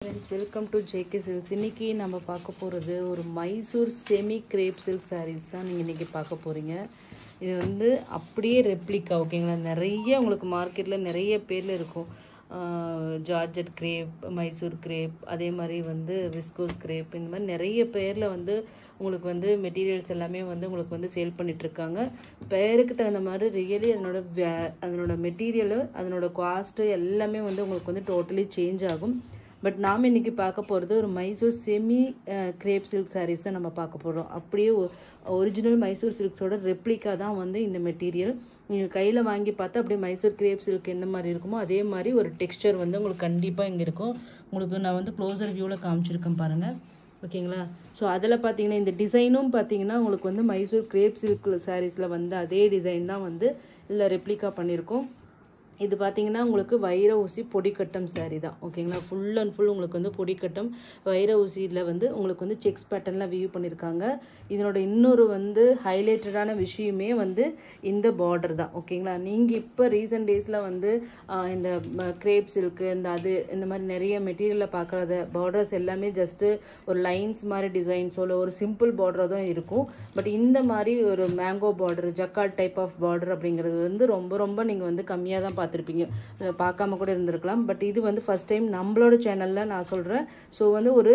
Friends, welcome to JK Silks. இன்னைக்கு நம்ம பார்க்க போறது ஒரு Mysore semi crepe silk sarees தான் நீங்க இன்னைக்கு பார்க்க போறீங்க. இது வந்து அப்படியே ரெப்ளிகா ஓகேங்களா. நிறைய உங்களுக்கு மார்க்கெட்ல நிறைய பேர்ல இருக்கும். ஜார்ஜெட் கிரேப், மைசூர் கிரேப், அதே மாதிரி வந்து விஸ்கோஸ் கிரேப், இந்த மாதிரி நிறைய பேர்ல வந்து உங்களுக்கு வந்து மெட்டீரியல்ஸ் எல்லாமே வந்து உங்களுக்கு வந்து சேல் பண்ணிட்டு இருக்காங்க. பேருக்கு தகுந்த மாதிரி ரியலி அதனோட மெட்டீரியல், அதனோட காஸ்ட் எல்லாமே வந்து உங்களுக்கு வந்து டோட்டலி சேஞ்ச் ஆகும். பட் நாம் இன்றைக்கி பார்க்க போகிறது ஒரு Mysore semi crepe silk sarees தான் நம்ம பார்க்க போகிறோம். அப்படியே ஒரிஜினல் மைசூர் சில்க்ஸோட ரெப்ளிகா தான் வந்து இந்த மெட்டீரியல். நீங்கள் கையில் வாங்கி பார்த்தா அப்படியே மைசூர் கிரேப் சில்க் எந்த மாதிரி இருக்குமோ அதே மாதிரி ஒரு டெக்ஸ்டர் வந்து உங்களுக்கு கண்டிப்பாக இங்கே இருக்கும். உங்களுக்கு நான் வந்து க்ளோசர் வியூவில் காமிச்சிருக்கேன் பாருங்கள், ஓகேங்களா. ஸோ அதில் பார்த்தீங்கன்னா இந்த டிசைனும் பார்த்தீங்கன்னா உங்களுக்கு வந்து மைசூர் கிரேப் சில்க் சாரீஸில் வந்து அதே டிசைன் தான் வந்து இதில் ரெப்ளிகா பண்ணியிருக்கோம். இது பார்த்தீங்கன்னா உங்களுக்கு வைர ஊசி பொடிக்கட்டம் சாரீ தான், ஓகேங்களா. ஃபுல் அண்ட் ஃபுல் உங்களுக்கு வந்து பொடிக்கட்டம் வைர ஊசியில் வந்து உங்களுக்கு வந்து செக்ஸ் பேட்டர்னில் வியூ பண்ணியிருக்காங்க. இதனோட இன்னொரு வந்து ஹைலைட்டடான விஷயமே வந்து இந்த பார்டர் தான், ஓகேங்களா. நீங்கள் இப்போ ரீசெண்ட் டேஸில் வந்து இந்த கிரேப் சில்க்கு இந்த மாதிரி நிறைய மெட்டீரியலில் பார்க்குறத பார்டர்ஸ் எல்லாமே ஜஸ்ட்டு ஒரு லைன்ஸ் மாதிரி டிசைன்ஸோ இல்லை ஒரு சிம்பிள் பார்டராக தான் இருக்கும். பட் இந்த மாதிரி ஒரு mango border, jacquard type of border அப்படிங்கிறது வந்து ரொம்ப நீங்கள் வந்து கம்மியாக தான் பார்த்துருப்பீங்க, பார்க்காம கூட இருந்திருக்கலாம். பட் இது வந்து ஃபர்ஸ்ட் டைம் நம்மளோட சேனலில் நான் சொல்கிறேன். ஸோ வந்து ஒரு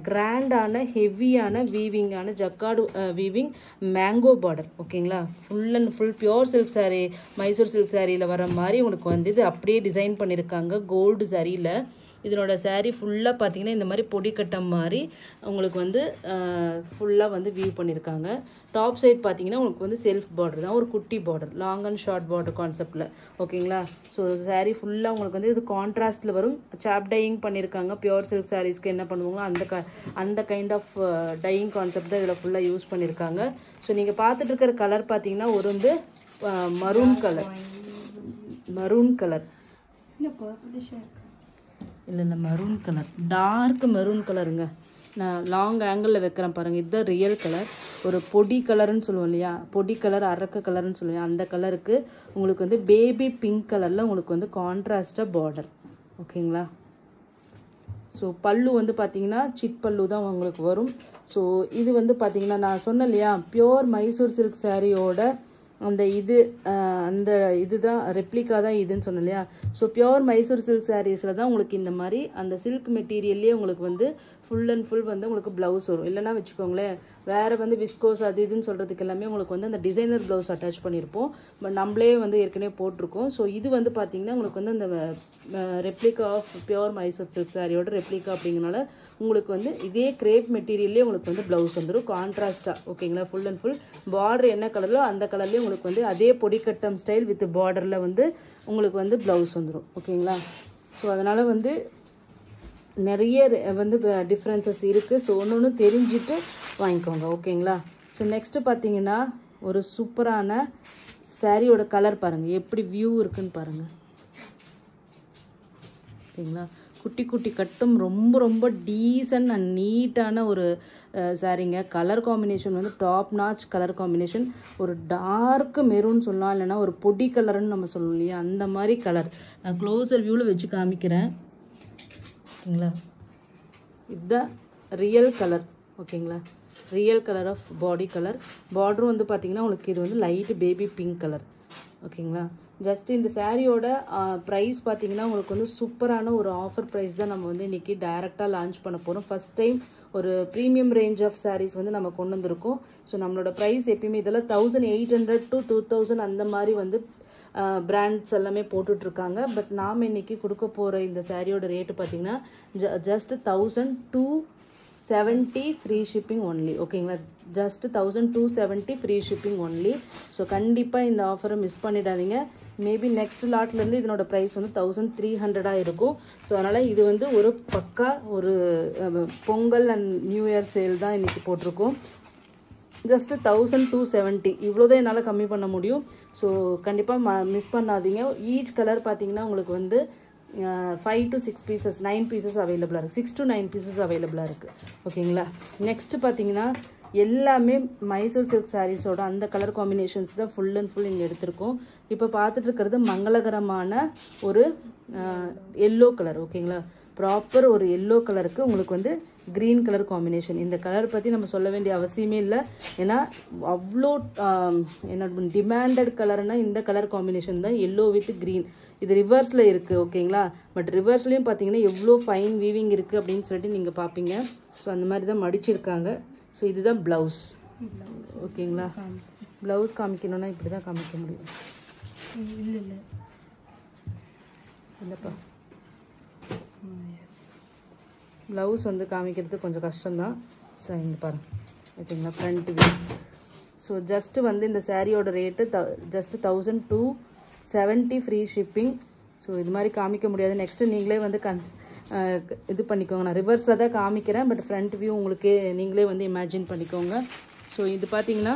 கிராண்டான ஹெவியான வீவிங்கான ஜக்கார்டு வீவிங் மேங்கோ பார்டர், ஓகேங்களா. Full and full pure silk sari, Mysore silk சாரியில் வர மாதிரி உங்களுக்கு வந்து இது அப்படியே டிசைன் பண்ணியிருக்காங்க கோல்டு சாரியில். இதனோட சாரீ ஃபுல்லாக பார்த்தீங்கன்னா இந்த மாதிரி பொடிக்கட்டம் மாதிரி உங்களுக்கு வந்து ஃபுல்லாக வந்து வியூ பண்ணியிருக்காங்க. டாப் சைட் பார்த்தீங்கன்னா உங்களுக்கு வந்து செல்ஃப் பார்டர் தான், ஒரு குட்டி border, long and short border கான்செப்டில், ஓகேங்களா. ஸோ சாரீ ஃபுல்லாக உங்களுக்கு வந்து இது கான்ட்ராஸ்டில் வரும். சாப் டையிங் பண்ணியிருக்காங்க. பியோர் சில்க் சாரீஸ்க்கு என்ன பண்ணுவாங்களோ அந்த கைண்ட் ஆஃப் டையிங் கான்செப்ட் தான் இதில் ஃபுல்லாக யூஸ் பண்ணியிருக்காங்க. ஸோ நீங்கள் பார்த்துட்டு இருக்கிற கலர் பார்த்தீங்கன்னா ஒரு வந்து மரூன் கலர் இல்லை மரூன் கலர், டார்க் மரூன் கலருங்க. நான் லாங் ஆங்கிளில் வைக்கிறேன் பாருங்கள், இதுதான் ரியல் கலர். ஒரு பொடி கலர்னு சொல்லுவோம் இல்லையா, பொடி கலர், அரக்க கலர்னு சொல்லுவோம், அந்த கலருக்கு உங்களுக்கு வந்து பேபி பிங்க் கலரில் உங்களுக்கு வந்து கான்ட்ராஸ்டாக பார்டர், ஓகேங்களா. ஸோ பல்லு வந்து பார்த்தீங்கன்னா சிட் பல்லு தான் உங்களுக்கு வரும். ஸோ இது வந்து பார்த்தீங்கன்னா நான் சொன்னேன் இல்லையா, பியோர் மைசூர் சில்க் சாரியோட அந்த இதுதான் ரெப்ளிகா தான் இதுன்னு சொன்னேன் இல்லையா. ஸோ பியோர் மைசூர் சில்க் சாரீஸில் தான் உங்களுக்கு இந்த மாதிரி அந்த சில்க் மெட்டீரியல்லே உங்களுக்கு வந்து ஃபுல் அண்ட் ஃபுல் வந்து உங்களுக்கு ப்ளவுஸ் வரும். இல்லைன்னா வச்சுக்கோங்களேன், வேறு வந்து விஸ்கோஸ் அது இதுன்னு சொல்கிறதுக்கு எல்லாமே உங்களுக்கு வந்து அந்த டிசைனர் ப்ளவுஸ் அட்டாச் பண்ணியிருப்போம். பட் நம்மளே வந்து ஏற்கனவே போட்டிருக்கோம். ஸோ இது வந்து பார்த்தீங்கன்னா உங்களுக்கு வந்து அந்த replica of pure Mysore silk சாரியோட ரெப்ளிகா அப்படிங்கிறனால உங்களுக்கு வந்து இதே கிரேப் மெட்டீரியல்லே உங்களுக்கு வந்து ப்ளவுஸ் வந்துடும் கான்ட்ராஸ்டாக, ஓகேங்களா. ஃபுல் அண்ட் ஃபுல் பார்டர் என்ன கலரோ அந்த கலர்லேயே உங்களுக்கு வந்து அதே பொடிக்கட்டம் ஸ்டைல் வித் பார்டரில் வந்து உங்களுக்கு வந்து ப்ளவுஸ் வந்துடும், ஓகேங்களா. ஸோ அதனால் வந்து நிறைய வந்து டிஃப்ரென்சஸ் இருக்குது. ஸோ ஒன்று தெரிஞ்சுட்டு வாங்கிக்கோங்க, ஓகேங்களா. ஸோ நெக்ஸ்ட்டு பார்த்தீங்கன்னா ஒரு சூப்பரான சாரியோட கலர் பாருங்கள், எப்படி வியூ இருக்குன்னு பாருங்கள், ஓகேங்களா. குட்டி குட்டி கட்டும், ரொம்ப டீசன்ட் அண்ட் நீட்டான ஒரு சாரீங்க. கலர் காம்பினேஷன் வந்து டாப் நாச் கலர் காம்பினேஷன். ஒரு டார்க் மெரூன் சொல்லலாம், இல்லைனா ஒரு பொடி கலர்னு நம்ம சொல்லணும் இல்லையா, அந்த மாதிரி கலர். நான் க்ளோசர் வியூவில் வச்சு காமிக்கிறேன், ஓகேங்களா. இதுதான் ரியல் கலர், ஓகேங்களா. Real colour of body colour. பார்டரும் வந்து பார்த்தீங்கன்னா உங்களுக்கு இது வந்து லைட் பேபி பிங்க் கலர், ஓகேங்களா. ஜஸ்ட் இந்த சாரியோட ப்ரைஸ் பார்த்தீங்கன்னா உங்களுக்கு வந்து சூப்பரான ஒரு ஆஃபர் ப்ரைஸ் தான் நம்ம வந்து இன்றைக்கி டைரெக்டாக லான்ச் பண்ண போகிறோம். ஃபஸ்ட் டைம் ஒரு ப்ரீமியம் ரேஞ்ச் ஆஃப் சாரீஸ் வந்து நம்ம கொண்டு வந்திருக்கோம். ஸோ நம்மளோட ப்ரைஸ் எப்பயுமே இதெல்லாம் 1800 to 2000 அந்த மாதிரி வந்து பிராண்ட்ஸ் எல்லாமே போட்டுட்ருக்காங்க. பட் நாம் இன்றைக்கி கொடுக்க போகிற இந்த சாரியோட ரேட்டு பார்த்தீங்கன்னா ஜஸ்ட் 1270 ஃப்ரீ ஷிப்பிங் ஒன்லி, ஓகேங்களா. Just 1270 free shipping only. So கண்டிப்பாக இந்த ஆஃபரை மிஸ் பண்ணிடாதீங்க. மேபி நெக்ஸ்ட் லாட்லேருந்து இதனோட ப்ரைஸ் வந்து 1300 இருக்கும். ஸோ அதனால் இது வந்து ஒரு பக்கா ஒரு Pongal and new year sale தான் இன்றைக்கி போட்டிருக்கோம். ஜஸ்ட்டு 1270 இவ்வளோதான் என்னால் கம்மி பண்ண முடியும். ஸோ கண்டிப்பாக மிஸ் பண்ணாதீங்க. ஈச் கலர் பார்த்தீங்கன்னா உங்களுக்கு வந்து 5 to 6 பீசஸ், 9 பீசஸ் அவைலபிளாக இருக்குது, 6 to 9 பீசஸ் அவைலபிளாக இருக்குது, ஓகேங்களா. நெக்ஸ்ட்டு பார்த்தீங்கன்னா எல்லாமே மைசூர் சில்க் சாரீஸோட அந்த கலர் காம்பினேஷன்ஸ் தான் ஃபுல் அண்ட் ஃபுல் இங்கே எடுத்திருக்கோம். இப்போ பார்த்துட்டு இருக்கிறது மங்களகரமான ஒரு எல்லோ கலர், ஓகேங்களா. ப்ராப்பர் ஒரு எல்லோ கலருக்கு உங்களுக்கு வந்து க்ரீன் கலர் காம்பினேஷன். இந்த கலர் பற்றி நம்ம சொல்ல வேண்டிய அவசியமே இல்லை. ஏன்னா அவ்வளோ என்ன டிமாண்டட் கலர்னா இந்த கலர் காம்பினேஷன் தான், எல்லோ வித் க்ரீன். இது ரிவர்ஸில் இருக்குது ஓகேங்களா. பட் ரிவர்ஸ்லேயும் பார்த்தீங்கன்னா எவ்வளோ ஃபைன் வீவிங் இருக்குது அப்படின்னு சொல்லிட்டு நீங்கள் பார்ப்பீங்க. ஸோ அந்த மாதிரி தான் மடிச்சிருக்காங்க. ஸோ இதுதான் ப்ளவுஸ் ஓகேங்களா. ப்ளவுஸ் காமிக்கணும்னா இப்படி தான் காமிக்க முடியும். இல்லைப்பா, ப்ளவுஸ் வந்து காமிக்கிறது கொஞ்சம் கஷ்டம்தான். ஸோ இங்கே பாருங்க ஓகேங்களா, ஃப்ரண்ட் வியூ. ஸோ ஜஸ்ட்டு வந்து இந்த சாரியோட rate just 1270 free shipping. So இது மாதிரி காமிக்க முடியாது. நெக்ஸ்ட்டு நீங்களே வந்து இது பண்ணிக்கோங்க. நான் ரிவர்ஸில் தான் காமிக்கிறேன், பட் ஃப்ரண்ட் வியூ உங்களுக்கு நீங்களே வந்து இமேஜின் பண்ணிக்கோங்க. ஸோ இது பார்த்தீங்கன்னா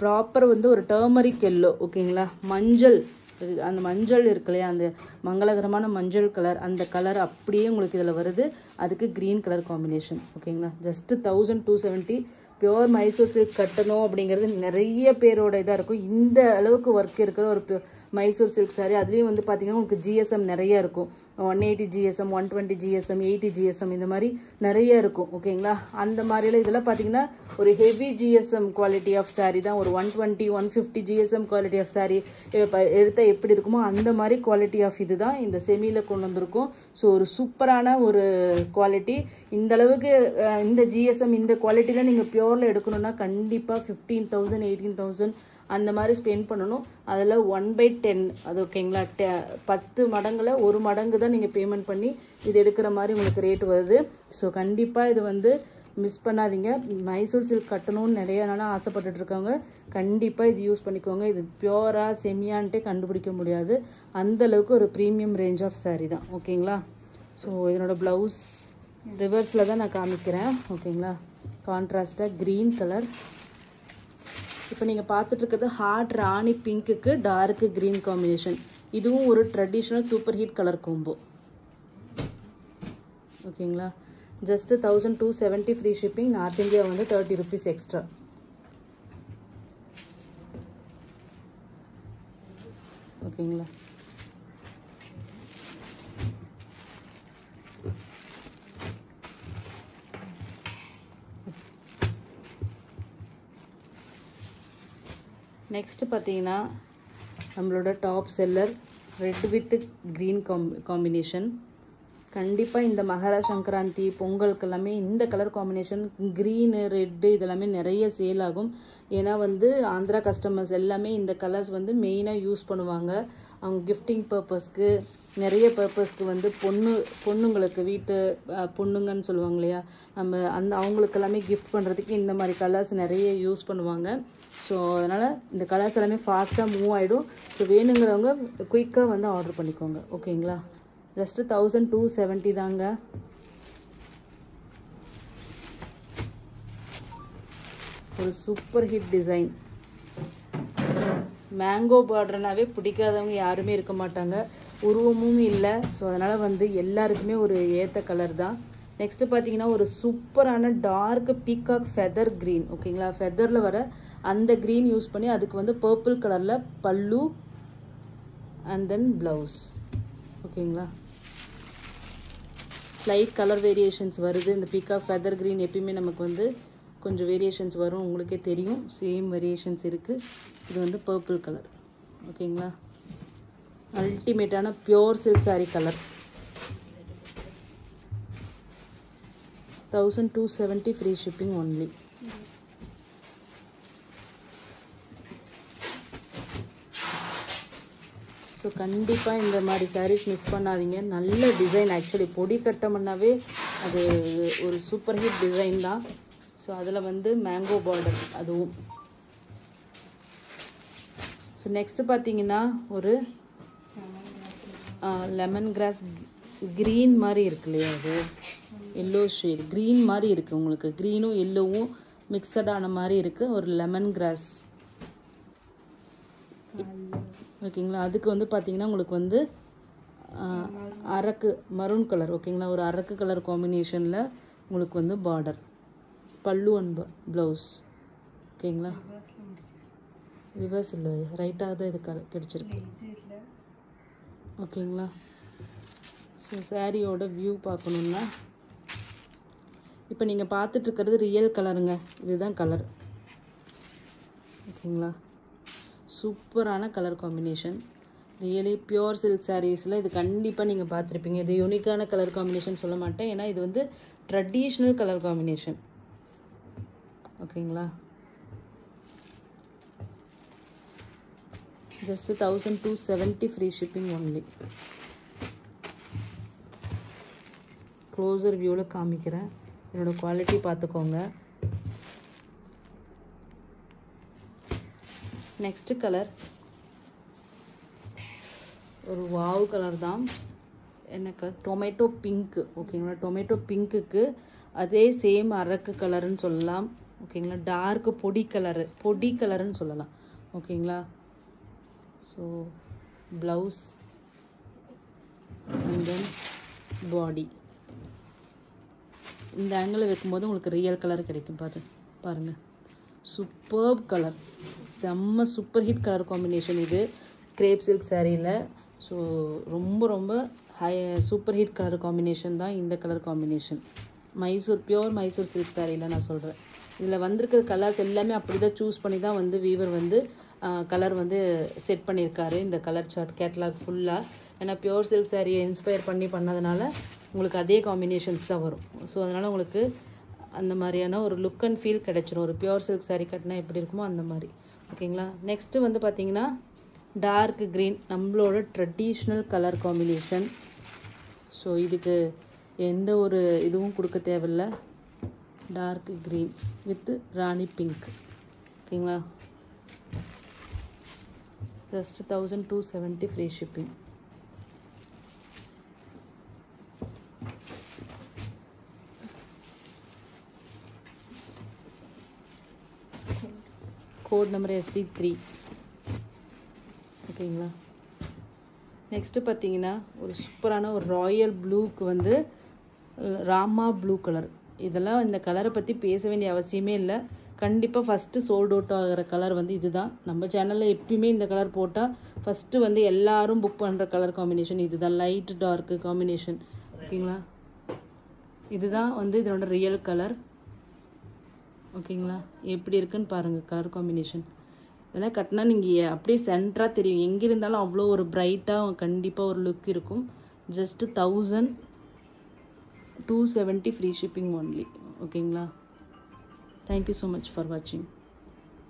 ப்ராப்பர் வந்து ஒரு டர்மரிக் எல்லோ ஓகேங்களா, மஞ்சள், அந்த மஞ்சள் இருக்கு இல்லையா, அந்த மங்களகரமான மஞ்சள் கலர், அந்த கலர் அப்படியே உங்களுக்கு இதில் வருது. அதுக்கு க்ரீன் கலர் காம்பினேஷன் ஓகேங்களா. ஜஸ்ட்டு 1270. பியோர் மைசூர் சில்க் கட்டணும் அப்படிங்கிறது நிறைய பேரோட இதாக இருக்கும். இந்த அளவுக்கு ஒர்க் இருக்கிற ஒரு மைசூர் சில்க் சாரி, அதுலேயும் வந்து பார்த்தீங்கன்னா உங்களுக்கு ஜிஎஸ்எம் நிறைய இருக்கும். 180 GSM, 120 GSM, 80 GSM இந்த மாதிரி நிறைய இருக்கும் ஓகேங்களா. அந்த மாதிரிலாம் இதெல்லாம் பார்த்தீங்கன்னா ஒரு heavy GSM quality of saree தான். ஒரு 120, 150 GSM குவாலிட்டி ஆஃப் சாரீ எடுத்தால் எப்படி இருக்குமோ அந்த மாதிரி குவாலிட்டி ஆஃப் இது தான் இந்த செமியில் கொண்டு வந்திருக்கும். ஸோ ஒரு சூப்பரான ஒரு குவாலிட்டி. இந்த அளவுக்கு இந்த GSM இந்த குவாலிட்டியில் நீங்கள் பியோரில் எடுக்கணும்னா கண்டிப்பாக 15,000, 18,000 அந்த மாதிரி ஸ்பெண்ட் பண்ணணும். அதில் 1/10 அது ஓகேங்களா. 10 மடங்கில் 1 மடங்கு தான் நீங்கள் பேமெண்ட் பண்ணி இது எடுக்கிற மாதிரி உங்களுக்கு ரேட் வருது. ஸோ கண்டிப்பாக இது வந்து மிஸ் பண்ணாதீங்க. மைசூர் சில்க் கட்டணும்னு நிறைய நாளாக ஆசைப்பட்டுட்டு இருக்காங்க. கண்டிப்பாக இது யூஸ் பண்ணிக்கோங்க. இது பியோராக செமியான்ட்டே கண்டுபிடிக்க முடியாது. அந்தளவுக்கு ஒரு ப்ரீமியம் ரேஞ்ச் ஆஃப் சாரீ தான் ஓகேங்களா. ஸோ இதனோட ப்ளவுஸ் ரிவர்ஸில் தான் நான் காமிக்கிறேன் ஓகேங்களா. கான்ட்ராஸ்டாக க்ரீன் கலர். இப்போ நீங்கள் பார்த்துட்டு இருக்கிறது ஹார்ட் ராணி பிங்க்குக்கு டார்க்கு க்ரீன் காம்பினேஷன். இதுவும் ஒரு traditional super hit colour combo ஓகேங்களா. Just 1270 free shipping. North India வந்து 30 rupees எக்ஸ்ட்ரா ஓகேங்களா. நெக்ஸ்ட் பார்த்தீங்கன்னா நம்மளோட top seller red with green combination. கண்டிப்பாக இந்த மகர சங்கராந்தி பொங்கலுக்கு எல்லாமே இந்த கலர் காம்பினேஷன் க்ரீனு ரெட்டு இதெல்லாமே நிறைய சேல் ஆகும். ஏன்னா வந்து ஆந்திரா கஸ்டமர்ஸ் எல்லாமே இந்த கலர்ஸ் வந்து மெயினாக யூஸ் பண்ணுவாங்க. அவங்க கிஃப்டிங் பர்பஸ்க்கு நிறைய பர்பஸ்க்கு வந்து பொண்ணுங்களுக்கு வீட்டு பொண்ணுங்கன்னு சொல்லுவாங்க இல்லையா, நம்ம அவங்களுக்கு எல்லாமே கிஃப்ட் பண்ணுறதுக்கு இந்த மாதிரி கலர்ஸ் நிறைய யூஸ் பண்ணுவாங்க. ஸோ அதனால் இந்த கலர்ஸ் எல்லாமே ஃபாஸ்ட்டாக மூவ் ஆகிடும். ஸோ வேணுங்கிறவங்க குயிக்காக வந்து ஆர்டர் பண்ணிக்கோங்க ஓகேங்களா. ஜஸ்ட்டு 1270 தாங்க. ஒரு சூப்பர் ஹிட் டிசைன். மேங்கோ பார்டர்னாவே பிடிக்காதவங்க யாருமே இருக்க மாட்டாங்க. உருவமும் இல்லை. ஸோ அதனால் வந்து எல்லாருக்குமே ஒரு ஏற்ற கலர் தான். நெக்ஸ்ட்டு பார்த்தீங்கன்னா ஒரு சூப்பரான டார்க் பீகாக் ஃபெதர் க்ரீன் ஓகேங்களா. ஃபெதரில் வர அந்த க்ரீன் யூஸ் பண்ணி அதுக்கு வந்து பர்பிள் கலரில் பல்லு அண்ட் தென் ப்ளவுஸ் ஓகேங்களா. ஸ்லைட் கலர் வேரியேஷன்ஸ் வருது. இந்த பீகாக் ஃபெதர் க்ரீன் எப்பயுமே நமக்கு வந்து கொஞ்சம் வேரியேஷன்ஸ் வரும், உங்களுக்கே தெரியும். சேம் வேரியேஷன்ஸ் இருக்குது. இது வந்து பர்பிள் கலர் ஓகேங்களா. அல்டிமேட்டான pure silk sari colour. 1270 free shipping only. So கண்டிப்பாக இந்த மாதிரி சாரீஸ் மிஸ் பண்ணாதீங்க. நல்ல டிசைன். ஆக்சுவலி பொடி கட்டம்னாவே அது ஒரு சூப்பர் ஹிட் டிசைன் தான். ஸோ அதில் வந்து மேங்கோ பார்டர் அதுவும். ஸோ நெக்ஸ்ட்டு பார்த்தீங்கன்னா ஒரு லெமன் கிராஸ் க்ரீன் மாதிரி இருக்கு இல்லையா, அது எல்லோ ஷேட் க்ரீன் மாதிரி இருக்குது உங்களுக்கு. க்ரீனும் எல்லோவும் மிக்சடான மாதிரி இருக்குது. ஒரு லெமன் கிராஸ் ஓகேங்களா. அதுக்கு வந்து பார்த்தீங்கன்னா உங்களுக்கு வந்து அரக்கு மரூன் கலர் ஓகேங்களா. ஒரு அரக்கு கலர் காம்பினேஷனில் உங்களுக்கு வந்து பார்டர், பல்லு அண்ட் ப்ளவுஸ் ஓகேங்களா. ரிவர்ஸ் இல்லை, ரைட்டாக தான் இது கிடச்சிருக்கு ஓகேங்களா. ஸோ சாரியோட வியூ பார்க்கணுன்னா இப்போ நீங்கள் பார்த்துட்ருக்கிறது ரியல் கலருங்க. இதுதான் கலர். ஓகேங்களா, சூப்பரான colour combination. Really pure silk சாரீஸில் இது கண்டிப்பாக நீங்கள் பார்த்துருப்பீங்க. இது யூனிக்கான கலர் காம்பினேஷன் சொல்ல மாட்டேன், ஏன்னா இது வந்து ட்ரெடிஷ்னல் கலர் காம்பினேஷன். ஓகேங்களா, just 1270 free shipping only. Closer வியூவில் காமிக்கிறேன். என்னோட குவாலிட்டி பார்த்துக்கோங்க. நெக்ஸ்ட் கலர் ஒரு வாவ் கலர் தான். என்ன கலர்? Tomato pink. ஓகேங்களா, டொமேட்டோ பிங்க்குக்கு அதே சேம் அரக்கு கலருன்னு சொல்லலாம். ஓகேங்களா, டார்க்கு பொடி கலருன்னு சொல்லலாம். ஓகேங்களா, ஸோ ப்ளவுஸ் அண்ட் தென் பாடி. இந்த ஆங்கிளில் வைக்கும்போது உங்களுக்கு ரியல் கலர் கிடைக்கும். பாருங்கள், சூப்பர்ப் கலர், செம்ம சூப்பர் ஹிட் கலர் காம்பினேஷன் இது கிரேப் சில்க் சாரியில். ஸோ ரொம்ப ரொம்ப சூப்பர் ஹிட் கலர் காம்பினேஷன் தான் இந்த colour combination. Pure Mysore silk சாரியில் நான் சொல்கிறேன். இதில் வந்திருக்கிற கலர்ஸ் எல்லாமே அப்படி தான் சூஸ் பண்ணி தான் வந்து வீவர் வந்து கலர் வந்து செட் பண்ணியிருக்காரு. இந்த கலர் சார்ட் கேட்லாக் ஃபுல்லாக, ஏன்னா பியோர் சில்க் சாரியை இன்ஸ்பயர் பண்ணதுனால உங்களுக்கு அதே காம்பினேஷன்ஸ் தான் வரும். ஸோ அதனால் உங்களுக்கு அந்த மாதிரியான ஒரு லுக் அண்ட் ஃபீல் கிடைச்சிரும். ஒரு பியோர் சில்க் சாரீ கட்டினா எப்படி இருக்குமோ அந்த மாதிரி. ஓகேங்களா, நெக்ஸ்ட்டு வந்து பார்த்தீங்கன்னா டார்க் க்ரீன், நம்மளோட ட்ரெடிஷ்னல் கலர் காம்பினேஷன். ஸோ இதுக்கு எந்த ஒரு இதுவும் கொடுக்க தேவையில்ல. Dark green with rani pink. ஓகேங்களா, just 1270 free shipping. Code number SD3. ஓகேங்களா, நெக்ஸ்ட்டு பார்த்தீங்கன்னா ஒரு சூப்பரான ஒரு ராயல் ப்ளூக்கு வந்து ராமா ப்ளூ கலர். இதெல்லாம் இந்த கலரை பற்றி பேச வேண்டிய அவசியமே இல்லை. கண்டிப்பாக ஃபஸ்ட்டு சோல்ட் அவுட் ஆகிற கலர் வந்து இதுதான். நம்ம சேனலில் எப்பயுமே இந்த கலர் போட்டால் ஃபஸ்ட்டு வந்து எல்லாரும் புக் பண்ணுற கலர் காம்பினேஷன் இதுதான், லைட் டார்க்கு காம்பினேஷன். ஓகேங்களா, இதுதான் வந்து இதனோட ரியல் கலர். ஓகேங்களா, எப்படி இருக்குன்னு பாருங்கள் கலர் காம்பினேஷன். இதெல்லாம் கட்டினா நீங்கள் அப்படியே சென்டராக தெரியும். எங்கே இருந்தாலும் அவ்வளோ ஒரு பிரைட்டாக கண்டிப்பாக ஒரு லுக் இருக்கும். Just 1270 free shipping only. ஓகேங்களா, தேங்க்யூ ஸோ மச் ஃபார் வாட்சிங்.